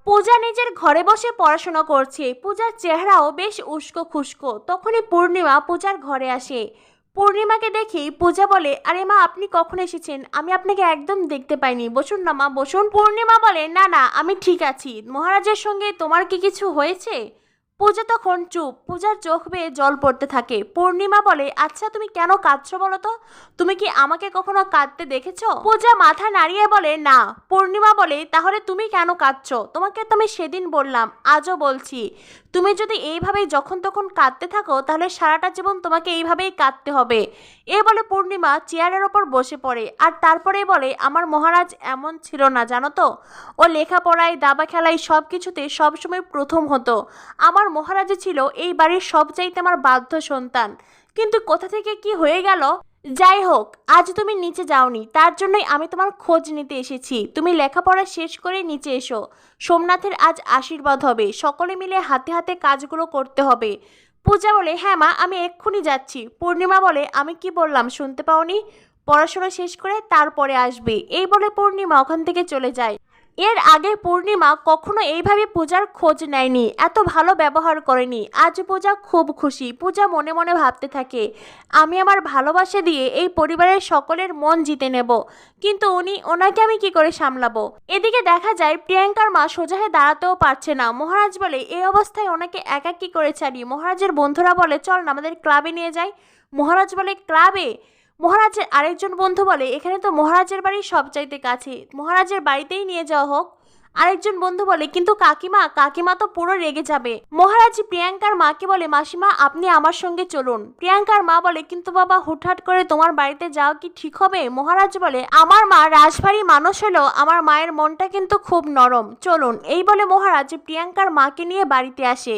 পূজা নিজের ঘরে বসে পড়াশোনা করছে। পূজার চেহারাও বেশ উস্কো খুস্কো। তখনই পূর্ণিমা পূজার ঘরে আসে। পূর্ণিমাকে দেখেই পূজা বলে, আরে মা, আপনি কখন এসেছেন? আমি আপনাকে একদম দেখতে পাইনি। বসুন না মা, বসুন। পূর্ণিমা বলে, না না, আমি ঠিক আছি। মহারাজের সঙ্গে তোমার কি কিছু হয়েছে? পূজা তখন চুপ। পূজার চোখ বেয়ে জল পড়তে থাকে। পূর্ণিমা বলে, আচ্ছা তুমি কেন কাঁদছো বলো তো? তুমি কি আমাকে কখনো কাঁদতে দেখেছো? পূজা মাথা নাড়িয়ে বলে, না। পূর্ণিমা বলে, তাহলে তুমি কেন কাঁদছো? তোমাকে তো আমি সেদিন বললাম, আজও বলছি, তুমি যদি এইভাবেই যখন তখন কাঁদতে থাকো তাহলে সারাটা জীবন তোমাকে এইভাবেই কাঁদতে হবে। এ বলে পূর্ণিমা চেয়ারের ওপর বসে পড়ে আর তারপরে বলে, আমার মহারাজ এমন ছিল না জানো তো। ও লেখাপড়ায়, দাবা খেলায়, সব কিছুতে সবসময় প্রথম হতো। আমার মহারাজা ছিল এই বাড়ির সবচাইতে আমার বাধ্য সন্তান। কিন্তু কোথা থেকে কি হয়ে গেল। যাই হোক, আজ তুমি নিচে যাওনি, তার জন্যই আমি তোমার খোঁজ নিতে এসেছি। তুমি লেখাপড়া শেষ করে নিচে এসো। সোমনাথের আজ আশীর্বাদ হবে, সকলে মিলে হাতে হাতে কাজগুলো করতে হবে। পূজা বলে, হ্যাঁ মা, আমি এক্ষুনি যাচ্ছি। পূর্ণিমা বলে, আমি কি বললাম শুনতে পাওনি? পড়াশোনা শেষ করে তারপরে আসবে। এই বলে পূর্ণিমা ওখান থেকে চলে যায়। এর আগে পূর্ণিমা কখনো এইভাবে পূজার খোঁজ নেয়নি, এত ভালো ব্যবহার করেনি। আজ পূজা খুব খুশি। পূজা মনে মনে ভাবতে থাকে, আমি আমার ভালোবাসা দিয়ে এই পরিবারের সকলের মন জিতে নেব, কিন্তু ওনাকে আমি কি করে সামলাবো। এদিকে দেখা যায় প্রিয়াঙ্কার মা সোজা হয়ে দাঁড়াতেও পারছে না। মহারাজ বলে, এই অবস্থায় ওনাকে একা কি করে ছাড়ি? মহারাজের বন্ধুরা বলে, চল না আমাদের ক্লাবে নিয়ে যাই। মহারাজ বলে, ক্লাবে? মহারাজের আরেকজন বন্ধু বলে, এখানে তো মহারাজের বাড়ি সবচাইতে কাছে, মহারাজের বাড়িতেই নিয়ে যাওয়া হোক। আরেকজন বন্ধু বলে, কিন্তু কাকিমা, কাকিমা তো পুরো রেগে যাবে। মহারাজ প্রিয়াঙ্কার মাকে বলে, মাসিমা আপনি আমার সঙ্গে চলুন। প্রিয়াঙ্কার মা বলে, কিন্তু বাবা, হুটহাট করে তোমার বাড়িতে যাওয়া কি ঠিক হবে? মহারাজ বলে, আমার মা রাজবাড়ি মানুষ হলেও আমার মায়ের মনটা কিন্তু খুব নরম, চলুন। এই বলে মহারাজ প্রিয়াঙ্কার মাকে নিয়ে বাড়িতে আসে।